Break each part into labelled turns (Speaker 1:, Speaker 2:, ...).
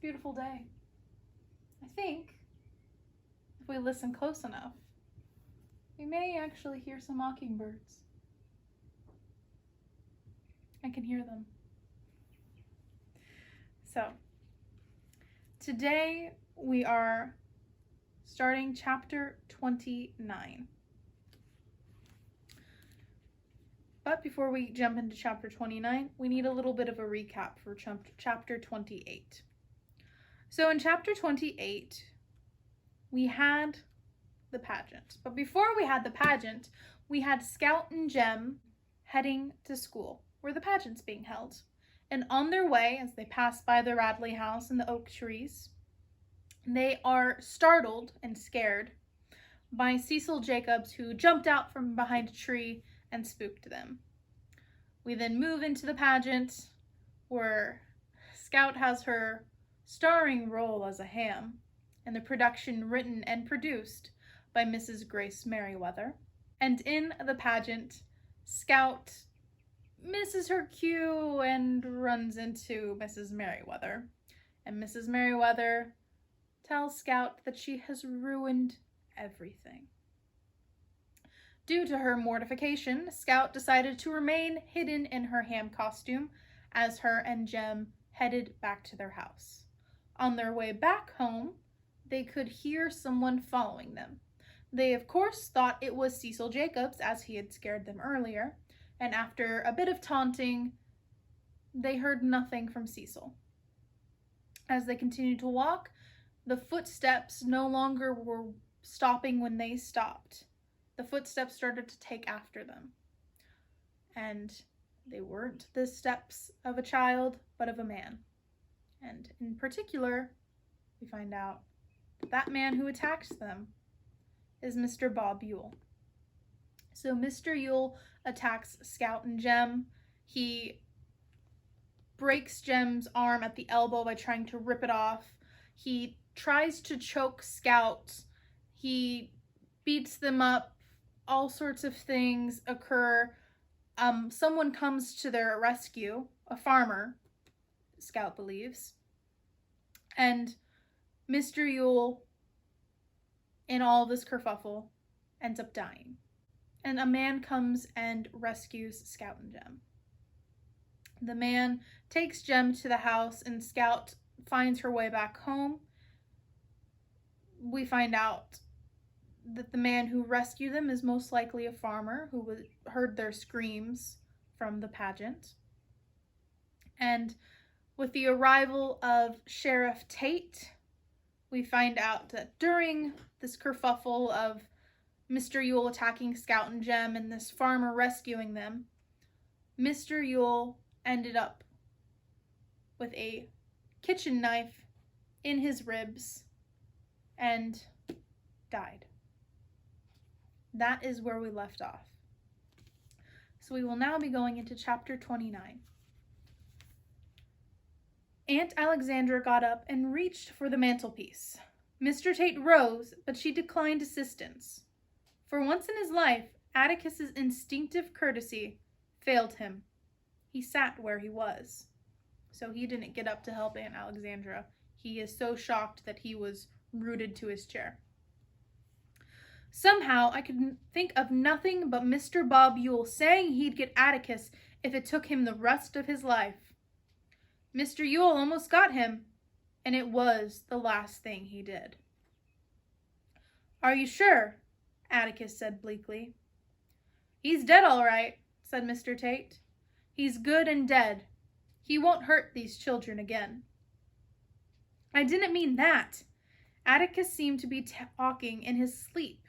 Speaker 1: beautiful day. I think if we listen close enough, we may actually hear some mockingbirds. I can hear them. So, today we are starting chapter 29. But before we jump into chapter 29, we need a little bit of a recap for chapter 28. So in chapter 28, we had the pageant. But before we had the pageant, we had Scout and Jem heading to school where the pageant's being held. And on their way, as they pass by the Radley house and the oak trees, they are startled and scared by Cecil Jacobs, who jumped out from behind a tree and spooked them. We then move into the pageant where Scout has her starring role as a ham in the production written and produced by Mrs. Grace Merriweather. And in the pageant, Scout misses her cue and runs into Mrs. Merriweather. And Mrs. Merriweather tells Scout that she has ruined everything. Due to her mortification, Scout decided to remain hidden in her ham costume as her and Jem headed back to their house. On their way back home, they could hear someone following them. They, of course, thought it was Cecil Jacobs, as he had scared them earlier, and after a bit of taunting, they heard nothing from Cecil. As they continued to walk, the footsteps no longer were stopping when they stopped. The footsteps started to take after them. And they weren't the steps of a child, but of a man. And in particular, we find out that that man who attacks them is Mr. Bob Yule. So Mr. Yule attacks Scout and Jem. He breaks Jem's arm at the elbow by trying to rip it off. He tries to choke Scout. He beats them up. All sorts of things occur. Someone comes to their rescue, a farmer, Scout believes. And Mr. Yule, in all this kerfuffle, ends up dying. And a man comes and rescues Scout and Jem. The man takes Jem to the house and Scout finds her way back home. We find out that the man who rescued them is most likely a farmer who heard their screams from the pageant. And with the arrival of Sheriff Tate, we find out that during this kerfuffle of Mr. Yule attacking Scout and Jem and this farmer rescuing them, Mr. Yule ended up with a kitchen knife in his ribs and died. That is where we left off. So we will now be going into chapter 29. Aunt Alexandra got up and reached for the mantelpiece. Mr. Tate rose, but she declined assistance. For once in his life, Atticus's instinctive courtesy failed him. He sat where he was. So he didn't get up to help Aunt Alexandra. He is so shocked that he was rooted to his chair. Somehow, I could think of nothing but Mr. Bob Yule saying he'd get Atticus if it took him the rest of his life. Mr. Yule almost got him, and it was the last thing he did. "Are you sure?" Atticus said bleakly. "He's dead all right," said Mr. Tate. "He's good and dead. He won't hurt these children again." "I didn't mean that." Atticus seemed to be talking in his sleep.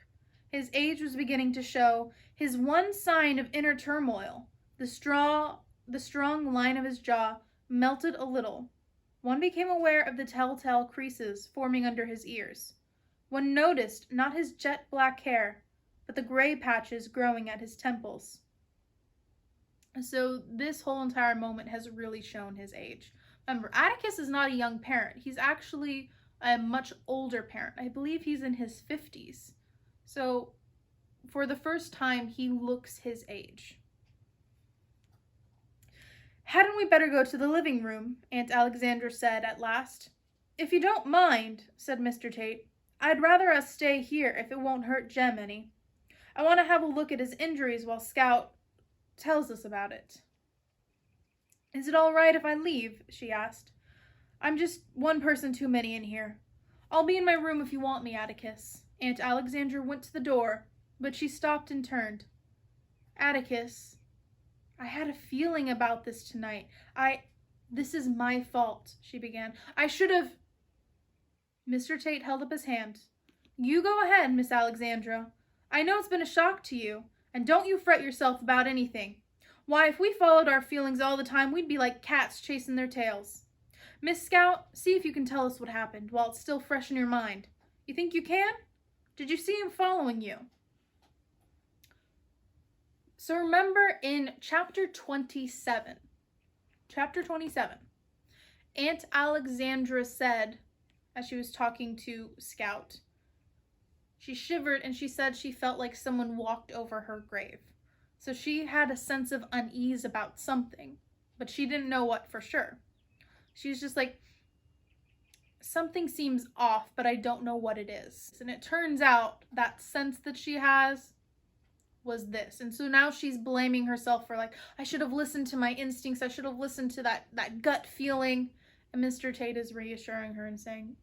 Speaker 1: His age was beginning to show. His one sign of inner turmoil, the strong line of his jaw, melted a little. One became aware of the telltale creases forming under his ears. One noticed not his jet black hair, but the gray patches growing at his temples. So this whole entire moment has really shown his age. Remember, Atticus is not a young parent. He's actually a much older parent. I believe he's in his 50s. So for the first time, he looks his age. "Hadn't we better go to the living room?" Aunt Alexandra said at last. If you don't mind, said Mr. Tate, I'd rather us stay here if it won't hurt Jem any. I want to have a look at his injuries while Scout tells us about it. Is it all right if I leave? She asked. I'm just one person too many in here. I'll be in my room if you want me, Atticus. Aunt Alexandra went to the door, but she stopped and turned. Atticus, I had a feeling about this tonight. This is my fault, she began. I should have... Mr. Tate held up his hand. You go ahead, Miss Alexandra. I know it's been a shock to you, and don't you fret yourself about anything. Why, if we followed our feelings all the time, we'd be like cats chasing their tails. Miss Scout, see if you can tell us what happened while it's still fresh in your mind. You think you can? Did you see him following you? So remember in chapter 27, Aunt Alexandra said, as she was talking to Scout, she shivered and she said she felt like someone walked over her grave. So she had a sense of unease about something, but she didn't know what for sure. She was just like, something seems off, but I don't know what it is. And it turns out that sense that she has was this. And so now she's blaming herself for like, I should have listened to my instincts. I should have listened to that gut feeling. And Mr. Tate is reassuring her and saying,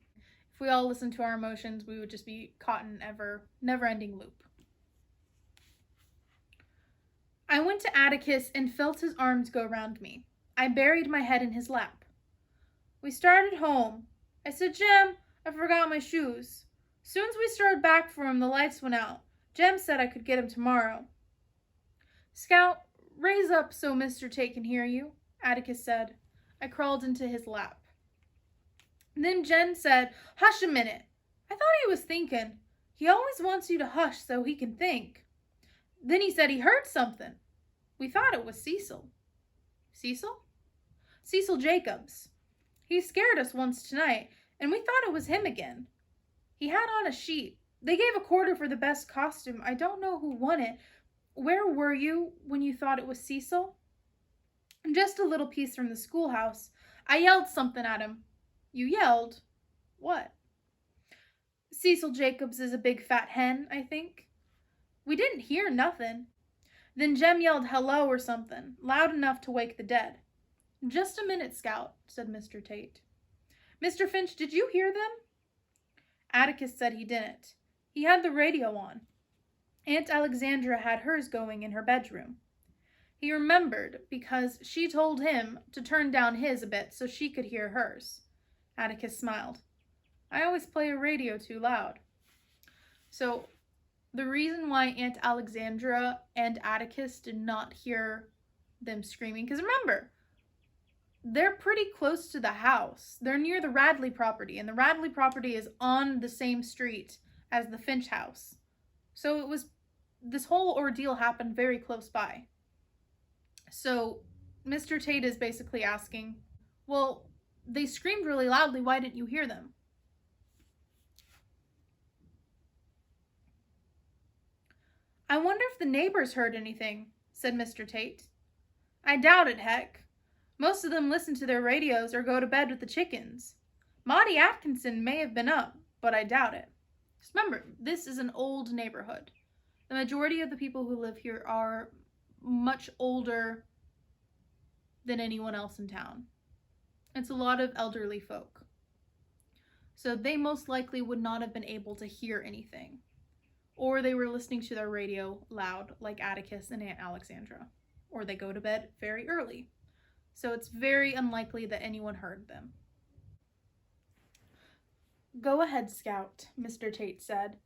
Speaker 1: if we all listened to our emotions, we would just be caught in an never-ending loop. I went to Atticus and felt his arms go round me. I buried my head in his lap. We started home. I said, Jem, I forgot my shoes. Soon as we started back for him, the lights went out. Jem said I could get him tomorrow. Scout, raise up so Mr. Tate can hear you, Atticus said. I crawled into his lap. Then Jen said, hush a minute. I thought he was thinking. He always wants you to hush so he can think. Then he said he heard something. We thought it was Cecil. Cecil? Cecil Jacobs. He scared us once tonight, and we thought it was him again. He had on a sheet. They gave a quarter for the best costume. I don't know who won it. Where were you when you thought it was Cecil? Just a little piece from the schoolhouse. I yelled something at him. You yelled? What? Cecil Jacobs is a big fat hen, I think. We didn't hear nothing. Then Jem yelled hello or something, loud enough to wake the dead. Just a minute, Scout, said Mr. Tate. Mr. Finch, did you hear them? Atticus said he didn't. He had the radio on. Aunt Alexandra had hers going in her bedroom. He remembered because she told him to turn down his a bit so she could hear hers. Atticus smiled. I always play a radio too loud. So the reason why Aunt Alexandra and Atticus did not hear them screaming, because remember, they're pretty close to the house. They're near the Radley property, and the Radley property is on the same street as the Finch house. So this whole ordeal happened very close by. So Mr. Tate is basically asking, well, they screamed really loudly. Why didn't you hear them? I wonder if the neighbors heard anything, said Mr. Tate. I doubt it, heck. Most of them listen to their radios or go to bed with the chickens. Maudie Atkinson may have been up, but I doubt it. Just remember, this is an old neighborhood. The majority of the people who live here are much older than anyone else in town. It's a lot of elderly folk. So they most likely would not have been able to hear anything. Or they were listening to their radio loud, like Atticus and Aunt Alexandra. Or they go to bed very early. So it's very unlikely that anyone heard them. Go ahead, Scout, Mr. Tate said.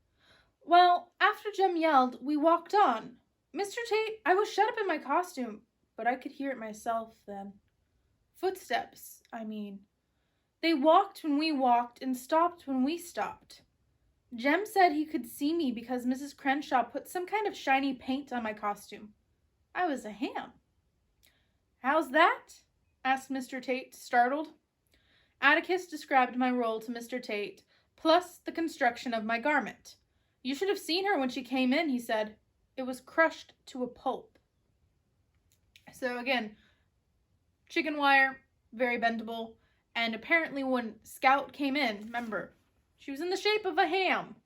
Speaker 1: Well, after Jem yelled, we walked on. Mr. Tate, I was shut up in my costume, but I could hear it myself then. Footsteps, I mean. They walked when we walked and stopped when we stopped. Jem said he could see me because Mrs. Crenshaw put some kind of shiny paint on my costume. I was a ham. How's that? Asked Mr. Tate, startled. Atticus described my role to Mr. Tate, plus the construction of my garment. You should have seen her when she came in, he said. It was crushed to a pulp. So again, chicken wire, very bendable, And apparently when Scout came in, remember, she was in the shape of a ham.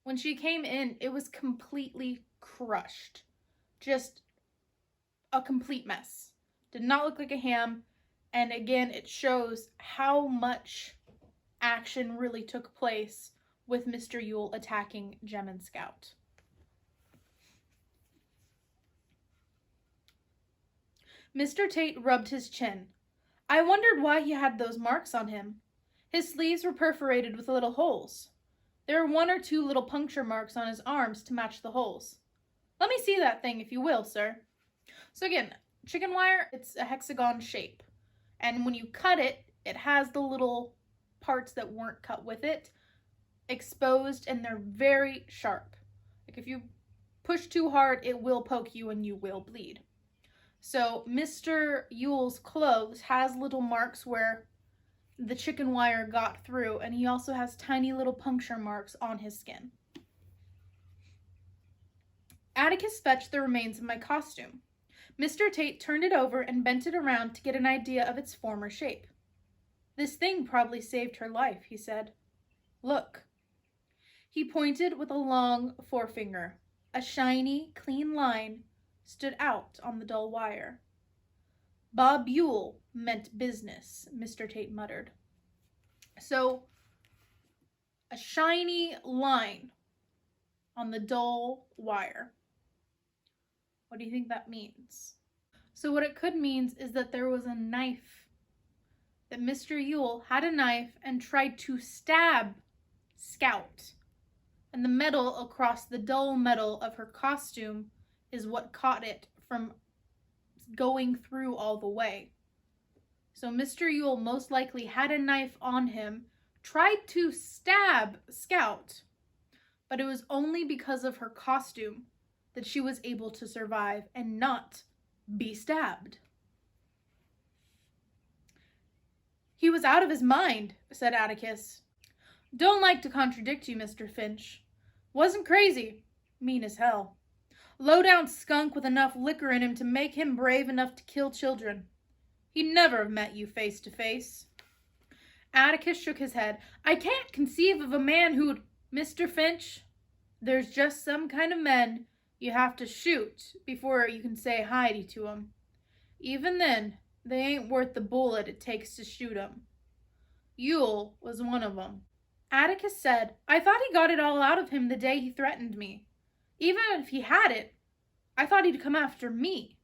Speaker 1: When she came in, it was completely crushed. Just a complete mess. Did not look like a ham. And again, it shows how much action really took place with Mr. Yule attacking Jem and Scout. Mr. Tate rubbed his chin. I wondered why he had those marks on him. His sleeves were perforated with little holes. There were 1 or 2 little puncture marks on his arms to match the holes. Let me see that thing, if you will, sir. So again, chicken wire, it's a hexagon shape. And when you cut it, it has the little parts that weren't cut with it exposed, and they're very sharp. Like if you push too hard, it will poke you and you will bleed. So Mr. Yule's clothes has little marks where the chicken wire got through, and he also has tiny little puncture marks on his skin. Atticus fetched the remains of my costume. Mr. Tate turned it over and bent it around to get an idea of its former shape. This thing probably saved her life, he said. Look. He pointed with a long forefinger. A shiny, clean line stood out on the dull wire. Bob Yule meant business, Mr. Tate muttered. So, a shiny line on the dull wire. What do you think that means? So what it could mean is that there was a knife, that Mr. Yule had a knife and tried to stab Scout. And the metal across the dull metal of her costume is what caught it from going through all the way. So Mr. Yule most likely had a knife on him, tried to stab Scout, but it was only because of her costume that she was able to survive and not be stabbed. He was out of his mind, said Atticus. Don't like to contradict you, Mr. Finch. Wasn't crazy. Mean as hell. Low-down skunk with enough liquor in him to make him brave enough to kill children. He'd never have met you face to face. Atticus shook his head. I can't conceive of a man who'd... Mr. Finch, there's just some kind of men you have to shoot before you can say hi to them. Even then, they ain't worth the bullet it takes to shoot 'em. Yule was one of 'em. Atticus said, I thought he got it all out of him the day he threatened me. Even if he had it, I thought he'd come after me.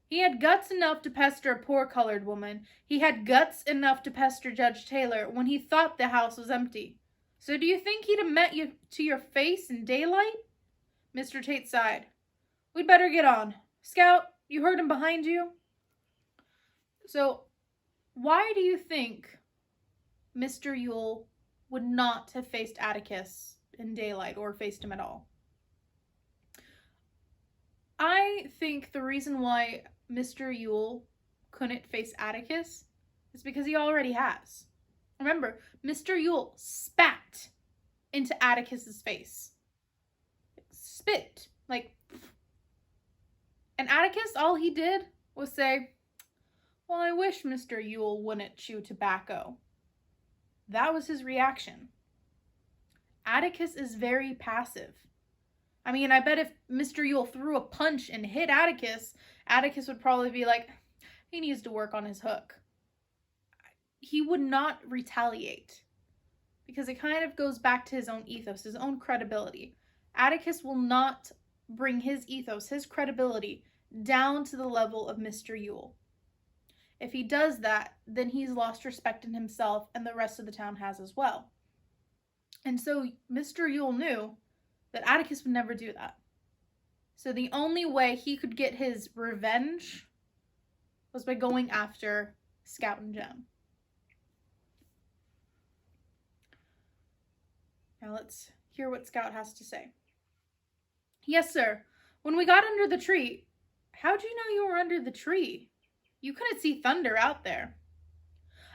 Speaker 1: He had guts enough to pester a poor colored woman. He had guts enough to pester Judge Taylor when he thought the house was empty. So do you think he'd have met you to your face in daylight? Mr. Tate sighed. We'd better get on. Scout, you heard him behind you? So, why do you think Mr. Yule would not have faced Atticus in daylight or faced him at all? I think the reason why Mr. Yule couldn't face Atticus is because he already has. Remember, Mr. Yule spat into Atticus's face. Spit. And Atticus, all he did was say, well, I wish Mr. Yule wouldn't chew tobacco. That was his reaction. Atticus is very passive. I mean, I bet if Mr. Yule threw a punch and hit Atticus, Atticus would probably be like, he needs to work on his hook. He would not retaliate because it kind of goes back to his own ethos, his own credibility. Atticus will not bring his ethos, his credibility, down to the level of Mr. Yule. If he does that, then he's lost respect in himself, and the rest of the town has as well. And so Mr. Yule knew that Atticus would never do that. So the only way he could get his revenge was by going after Scout and Jem. Now let's hear what Scout has to say. Yes, sir. When we got under the tree... How'd you know you were under the tree? You couldn't see thunder out there.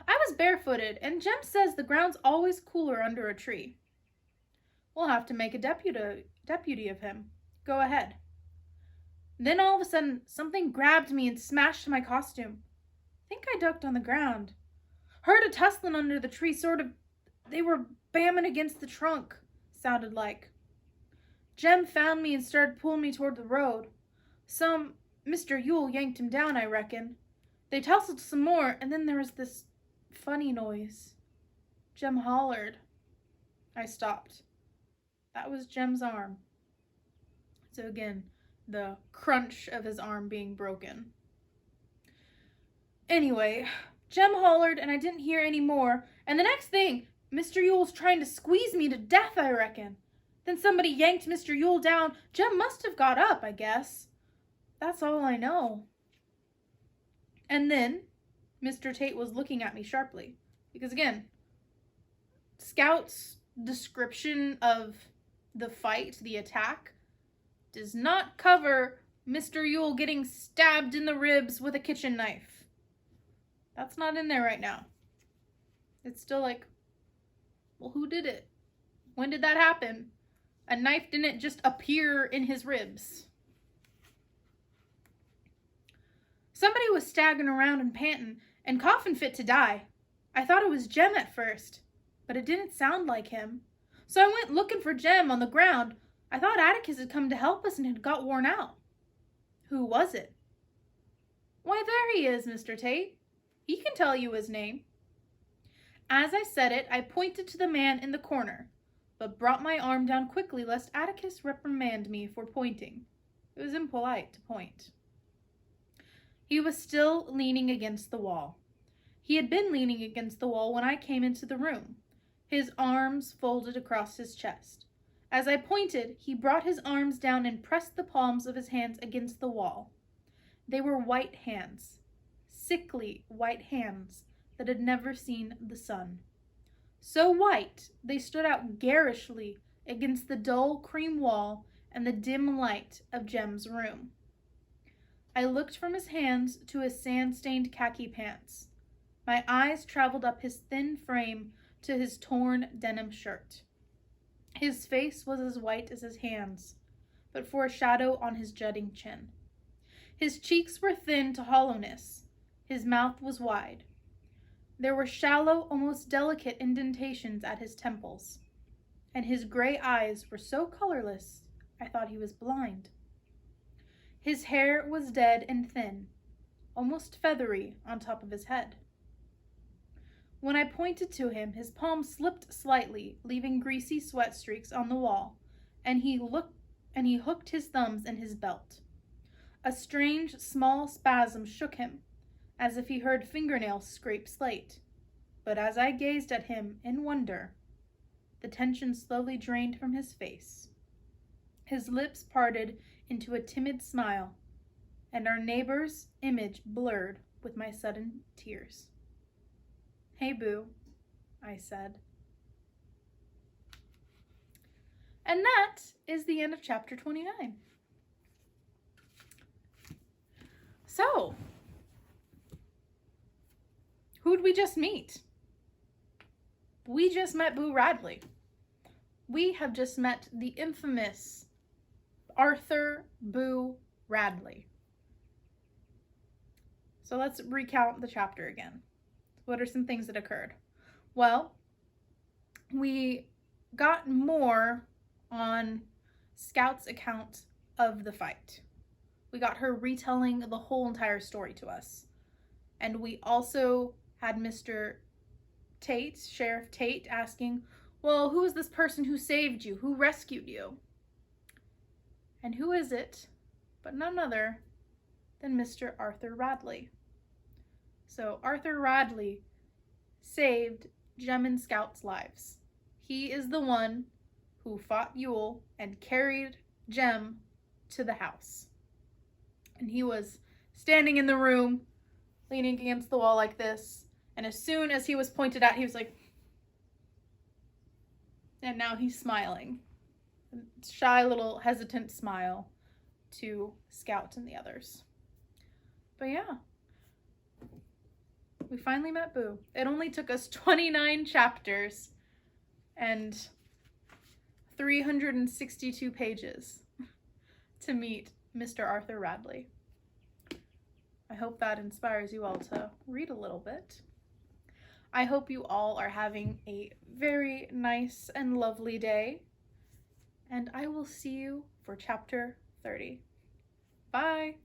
Speaker 1: I was barefooted, and Jem says the ground's always cooler under a tree. We'll have to make a deputy of him. Go ahead. Then all of a sudden, something grabbed me and smashed my costume. Think I ducked on the ground. Heard a tussling under the tree, they were bamming against the trunk, sounded like. Jem found me and started pulling me toward the road. Mr. Yule yanked him down, I reckon. They tussled some more, and then there was this funny noise. Jem hollered. I stopped. That was Jem's arm. So again, the crunch of his arm being broken. Anyway, Jem hollered and I didn't hear any more, and the next thing, Mr. Yule's trying to squeeze me to death, I reckon. Then somebody yanked Mr. Yule down. Jem must have got up, I guess. That's all I know. And then Mr. Tate was looking at me sharply. Because again, Scout's description of the fight, the attack, does not cover Mr. Yule getting stabbed in the ribs with a kitchen knife. That's not in there right now. It's still like, well, who did it? When did that happen? A knife didn't just appear in his ribs. Somebody was staggering around and panting and coughing fit to die. I thought it was Jem at first, but it didn't sound like him. So I went looking for Jem on the ground. I thought Atticus had come to help us and had got worn out. Who was it? Why, there he is, Mr. Tate. He can tell you his name. As I said it, I pointed to the man in the corner, but brought my arm down quickly lest Atticus reprimand me for pointing. It was impolite to point. He was still leaning against the wall. He had been leaning against the wall when I came into the room, his arms folded across his chest. As I pointed, he brought his arms down and pressed the palms of his hands against the wall. They were white hands, sickly white hands that had never seen the sun. So white, they stood out garishly against the dull cream wall and the dim light of Jem's room. I looked from his hands to his sand-stained khaki pants. My eyes traveled up his thin frame to his torn denim shirt. His face was as white as his hands, but for a shadow on his jutting chin. His cheeks were thin to hollowness. His mouth was wide. There were shallow, almost delicate indentations at his temples, and his gray eyes were so colorless I thought he was blind. His hair was dead and thin, almost feathery on top of his head. When I pointed to him, his palm slipped slightly, leaving greasy sweat streaks on the wall, and he hooked his thumbs in his belt. A strange, small spasm shook him, as if he heard fingernails scrape slate. But as I gazed at him in wonder, the tension slowly drained from his face. His lips parted into a timid smile, and our neighbor's image blurred with my sudden tears. "Hey, Boo," I said. And that is the end of chapter 29. So, who'd we just meet? We just met Boo Radley. We have just met the infamous Arthur Boo Radley. So let's recount the chapter again. What are some things that occurred? Well, we got more on Scout's account of the fight. We got her retelling the whole entire story to us. And we also had Mr. Tate, Sheriff Tate, asking, well, who is this person who saved you? Who rescued you? And who is it but none other than Mr. Arthur Radley. So Arthur Radley saved Jem and Scout's lives. He is the one who fought Yule and carried Jem to the house. And he was standing in the room, leaning against the wall like this. And as soon as he was pointed at, he was like, and now he's smiling. A shy little hesitant smile to Scout and the others. But yeah, we finally met Boo. It only took us 29 chapters and 362 pages to meet Mr. Arthur Radley. I hope that inspires you all to read a little bit. I hope you all are having a very nice and lovely day, and I will see you for chapter 30. Bye!